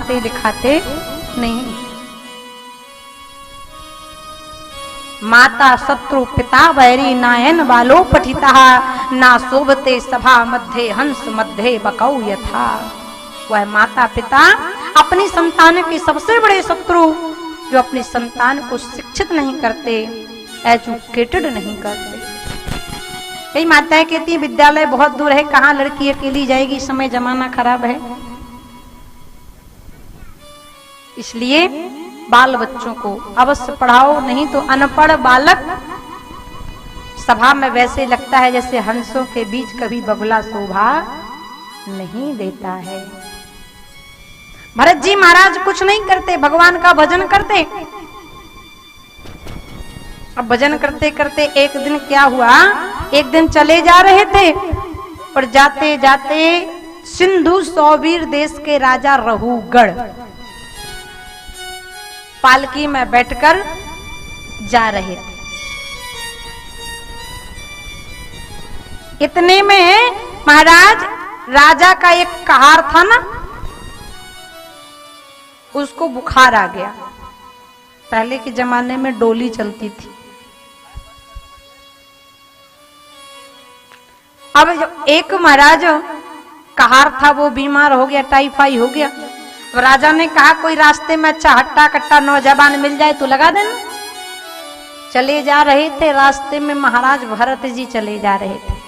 पढ़ाते लिखाते नहीं। माता शत्रु पिता वैरी नायन वालो पठिता ना शोभते सभा मध्य हंस मध्य बकौ यथा। वह माता पिता अपनी संतान के सबसे बड़े शत्रु, जो अपनी संतान को शिक्षित नहीं करते, एजुकेटेड नहीं करते। कई माताएं कहती हैं विद्यालय बहुत दूर है, कहाँ लड़की अकेली जाएगी, समय जमाना खराब है। इसलिए बाल बच्चों को अवश्य पढ़ाओ, नहीं तो अनपढ़ बालक सभा में वैसे लगता है जैसे हंसों के बीच कभी बगुला शोभा नहीं देता है। भरत जी महाराज कुछ नहीं करते, भगवान का भजन करते। अब भजन करते करते एक दिन क्या हुआ, एक दिन चले जा रहे थे और जाते जाते सिंधु सौवीर देश के राजा रहूगढ़ पालकी में बैठकर जा रहे थे। इतने में महाराज राजा का एक कहार था ना, उसको बुखार आ गया। पहले के जमाने में डोली चलती थी। अब जो एक महाराज कहार था वो बीमार हो गया, टाइफाइड हो गया। तो राजा ने कहा कोई रास्ते में अच्छा हट्टा कट्टा नौजवान मिल जाए तो लगा देना। चले जा रहे थे, रास्ते में महाराज भरत जी चले जा रहे थे।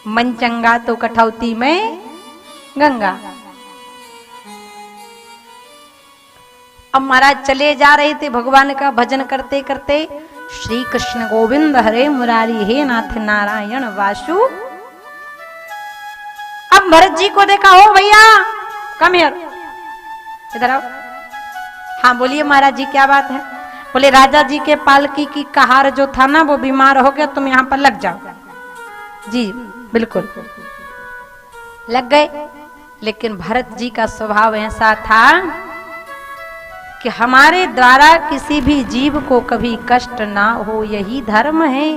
मन चंगा तो कठौती में गंगा। अब महाराज चले जा रहे थे भगवान का भजन करते करते, श्री कृष्ण गोविंद हरे मुरारी हे नाथ नारायण वासु। अब भरत जी को देखा, ओ भैया कम हियर, इधर आओ। हाँ बोलिए महाराज जी क्या बात है। बोले राजा जी के पालकी की कहार जो था ना वो बीमार हो गया, तुम यहाँ पर लग जाओ। जी बिल्कुल लग गए। लेकिन भरत जी का स्वभाव ऐसा था कि हमारे द्वारा किसी भी जीव को कभी कष्ट ना हो, यही धर्म है,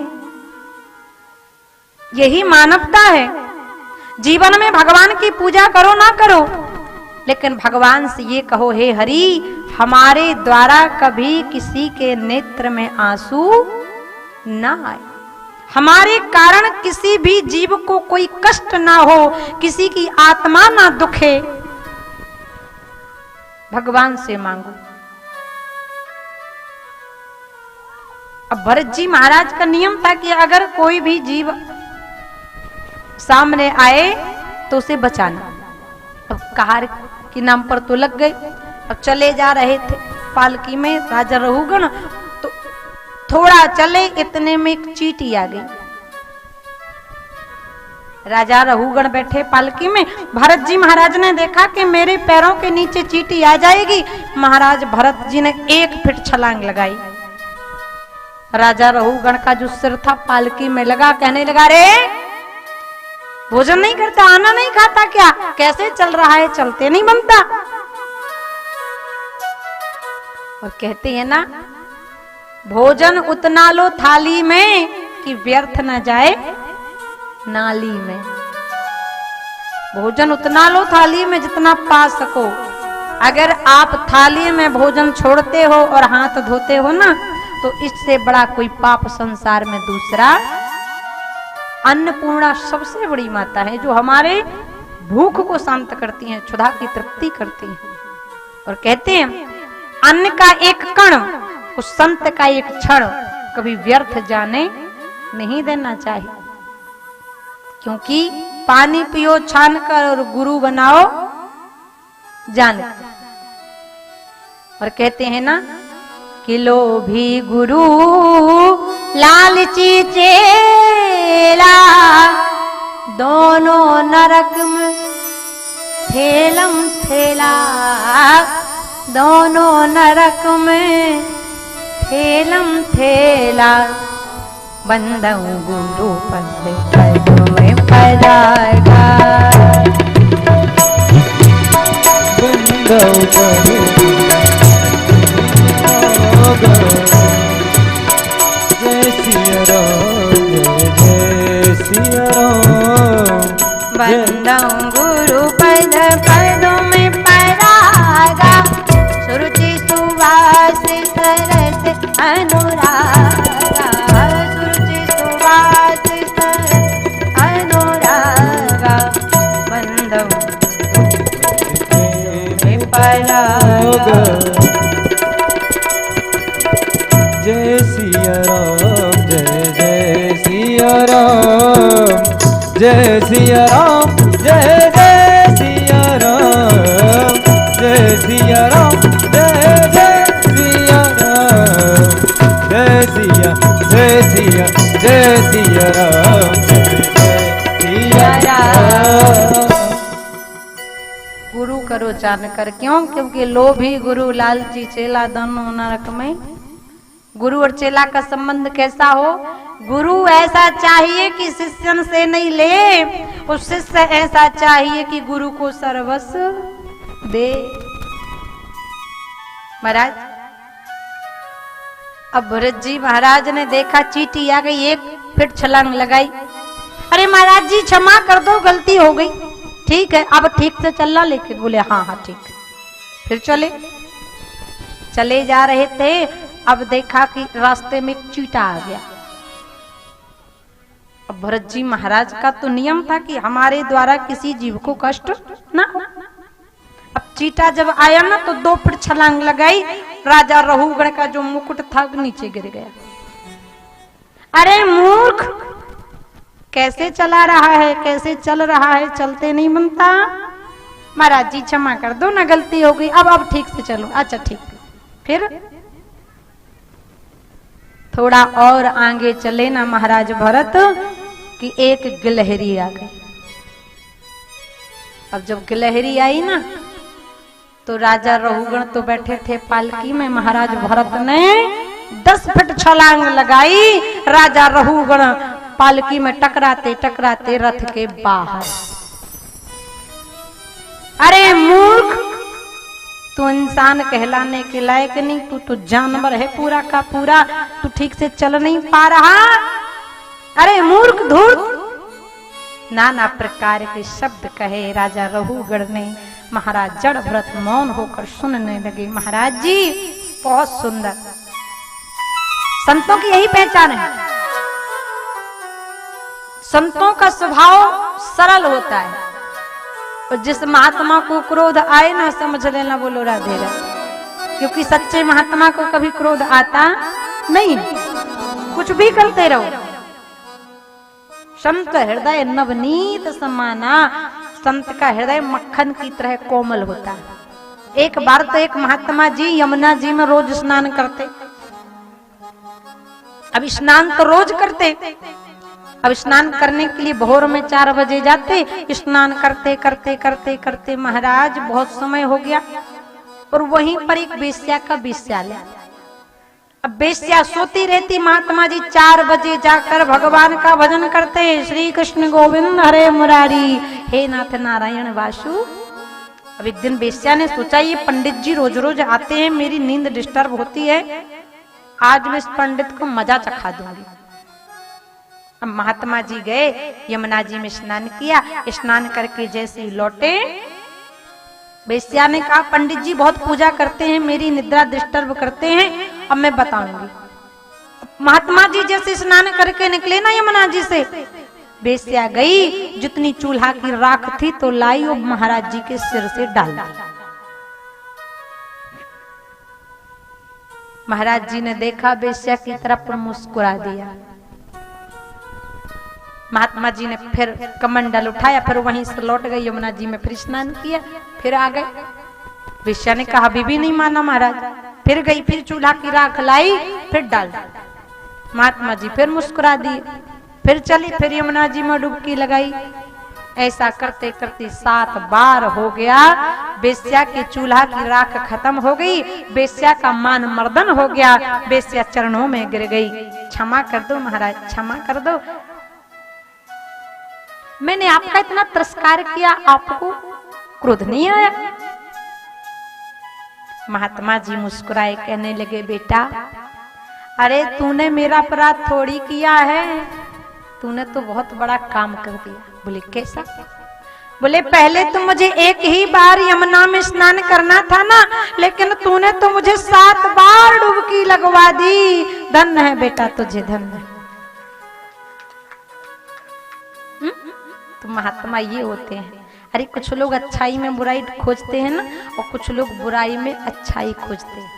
यही मानवता है। जीवन में भगवान की पूजा करो ना करो, लेकिन भगवान से ये कहो हे हरि हमारे द्वारा कभी किसी के नेत्र में आंसू ना आए, हमारे कारण किसी भी जीव को कोई कष्ट ना हो, किसी की आत्मा ना दुखे, भगवान से मांगो। अब भरत जी महाराज का नियम था कि अगर कोई भी जीव सामने आए तो उसे बचाना। अब कहार के नाम पर तो लग गए। अब चले जा रहे थे पालकी में राजा रहूगण, तो थोड़ा चले इतने में एक चींटी आ गई। राजा रहूगण बैठे पालकी में, भरत जी महाराज ने देखा कि मेरे पैरों के नीचे चींटी आ जाएगी। महाराज भरत जी ने एक फिट छलांग लगाई। राजा रहूगण का जो सिर था पालकी में लगा, कहने लगा रे भोजन नहीं करता, आना नहीं खाता क्या, कैसे चल रहा है, चलते नहीं बनता। और कहते हैं ना भोजन उतना लो थाली में कि व्यर्थ न जाए नाली में। भोजन उतना लो थाली में जितना पा सको। अगर आप थाली में भोजन छोड़ते हो और हाथ धोते हो ना, तो इससे बड़ा कोई पाप संसार में दूसरा। अन्नपूर्णा सबसे बड़ी माता है जो हमारे भूख को शांत करती हैं, क्षुधा की तृप्ति करती हैं। और कहते हैं अन्न का एक कण, उस संत का एक क्षण कभी व्यर्थ जाने नहीं देना चाहिए, क्योंकि पानी पियो छान कर और गुरु बनाओ जानकर। और कहते हैं ना कि लोभी गुरु लालची चेला, दोनों नरक में ठेलम ठेला, दोनों नरक में ठेलम ठेला। बंदऊ गुरु पद में पधारा, बंदऊ गुरु जय सिया राम, जय सिया राम, बंदऊ गुरु योग जय सिया राम जय जय सिया राम जय सिया राम जय जय सिया राम जय सिया राम जय जय सिया राम जय सिया जय सिया जय सिया राम जय सिया राम। गुरु करो जान कर, क्यों? क्योंकि लोभी गुरु लालची चेला दोनों नरक में। गुरु और चेला का संबंध कैसा हो? गुरु ऐसा चाहिए कि शिष्यन से नहीं ले, और शिष्य ऐसा चाहिए कि गुरु को सर्वस्व दे। महाराज, अब भरत जी महाराज ने देखा चींटी आ गई, एक फिर छलांग लगाई। अरे महाराज जी क्षमा कर दो, गलती हो गई। ठीक है, अब ठीक से चलना। लेकिन बोले हाँ हाँ ठीक। फिर चले जा रहे थे। अब देखा कि रास्ते में एक चींटा आ गया। अब भरत जी महाराज का तो नियम था कि हमारे द्वारा किसी जीव को कष्ट ना हो। अब चींटा जब आया ना तो 2 फिर छलांग लगाई। राजा रहुगण का जो मुकुट था नीचे गिर गया। अरे मूर्ख, कैसे चला रहा है, कैसे चल रहा है, चलते नहीं बनता। महाराज जी क्षमा कर दो ना, गलती हो गई। अब ठीक से चलो। अच्छा ठीक। फिर थोड़ा और आगे चले ना महाराज भरत कि एक गिलहरी आ गई। अब जब गिलहरी आई ना तो राजा रहुगण तो बैठे थे पालकी में। महाराज भरत ने 10 फीट छलांग लगाई। राजा रहुगण पालकी में टकराते टकराते रथ के बाहर। अरे मूर्ख, तू इंसान कहलाने के लायक नहीं, तू तो जानवर है पूरा का पूरा। तू ठीक से चल नहीं पा रहा। अरे मूर्ख, धूर्त। नाना प्रकार के शब्द कहे राजा रहुगण ने। महाराज जड़ भरत मौन होकर सुनने लगे। महाराज जी बहुत सुंदर, संतों की यही पहचान है। संतों का स्वभाव सरल होता है, और जिस महात्मा को क्रोध आए ना समझ लेना बोलो राधे राधे, क्योंकि सच्चे महात्मा को कभी क्रोध आता नहीं। कुछ भी करते रहो। संत हृदय नवनीत समाना। संत का हृदय मक्खन की तरह कोमल होता है। एक बार तो एक महात्मा जी यमुना जी में रोज स्नान करते। अब स्नान तो रोज करते। अब स्नान करने के लिए भोर में 4 बजे जाते। स्नान करते करते करते करते महाराज बहुत समय हो गया, और वहीं पर एक वेश्या का वेश्यालय। अब वेश्या सोती रहती। महात्मा जी 4 बजे जाकर भगवान का भजन करते। श्री कृष्ण गोविंद हरे मुरारी, हे नाथ नारायण वासु। अब एक दिन वेश्या ने सोचा ये पंडित जी रोज रोज आते हैं, मेरी नींद डिस्टर्ब होती है, आज मैं इस पंडित को मजा चखा दूंगी। अब महात्मा जी गए, यमुना जी में स्नान किया। स्नान करके जैसे ही लौटे, वेश्या ने कहा पंडित जी बहुत पूजा करते हैं, मेरी निद्रा डिस्टर्ब करते हैं, अब मैं बताऊंगी। महात्मा जी जैसे स्नान करके निकले ना यमुना जी से, वेश्या गई, जितनी चूल्हा की राख थी तो लाई और महाराज जी के सिर से डाल दी। महाराज जी ने देखा, वेश्या की तरफ मुस्कुरा दिया। महात्मा जी ने फिर कमंडल उठाया, फिर वहीं से लौट गए यमुना जी में, फिर स्नान किया, फिर आ गए। वेश्या ने कहा अभी भी नहीं माना महाराज। फिर गई, फिर चूल्हा की राख लाई, फिर डाल दी। महात्मा जी फिर मुस्कुरा दिए, फिर चली, फिर यमुना जी में डुबकी लगाई। ऐसा करते करते 7 बार हो गया। वेश्या के चूल्हा की राख खत्म हो गई, वेश्या का मान मर्दन हो गया, वेश्या चरणों में गिर गई। क्षमा कर दो महाराज, क्षमा कर दो, मैंने आपका इतना तिरस्कार किया, आपको क्रोध नहीं आया? महात्मा जी मुस्कुराए, कहने लगे बेटा, अरे तूने मेरा अपराध थोड़ी किया है, तूने तो बहुत बड़ा काम कर दिया। बोले कैसा? बोले पहले तो मुझे एक ही बार यमुना में स्नान करना था ना, लेकिन तूने तो मुझे 7 बार डुबकी लगवा दी। धन्य है बेटा तुझे, धन्य है। तो महात्मा ये होते हैं, अरे कुछ लोग अच्छाई में बुराई खोजते हैं ना, और कुछ लोग बुराई में अच्छाई खोजते हैं।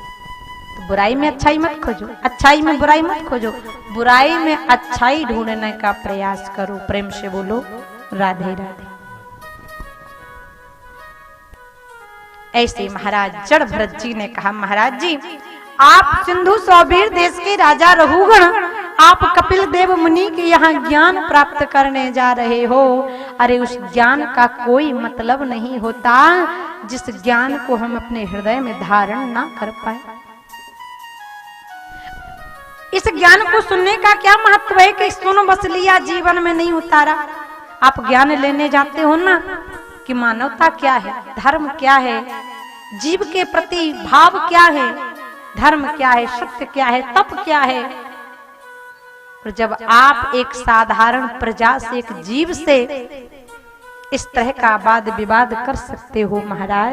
तो बुराई में अच्छाई मत खोजो, अच्छाई में बुराई मत खोजो, बुराई में अच्छाई ढूंढने का प्रयास करो। प्रेम से बोलो राधे राधे। ऐसे महाराज जड़ भरत जी ने कहा, महाराज जी आप सिंधु सौबीर देश के राजा रघुगण, आप कपिल देव मुनि के यहाँ ज्ञान प्राप्त करने जा रहे हो। अरे उस ज्ञान का कोई मतलब नहीं होता जिस ज्ञान को हम अपने हृदय में धारण ना कर पाए। इस ज्ञान को सुनने का क्या महत्व है कि सुनो बस लिया, जीवन में नहीं उतारा। आप ज्ञान लेने जाते हो ना कि मानवता क्या है, धर्म क्या है, जीव के प्रति भाव क्या है, धर्म क्या है, सत्य क्या है, तप क्या है। और जब आप एक साधारण प्रजा से, एक जीव से इस तरह का वाद विवाद कर सकते हो महाराज,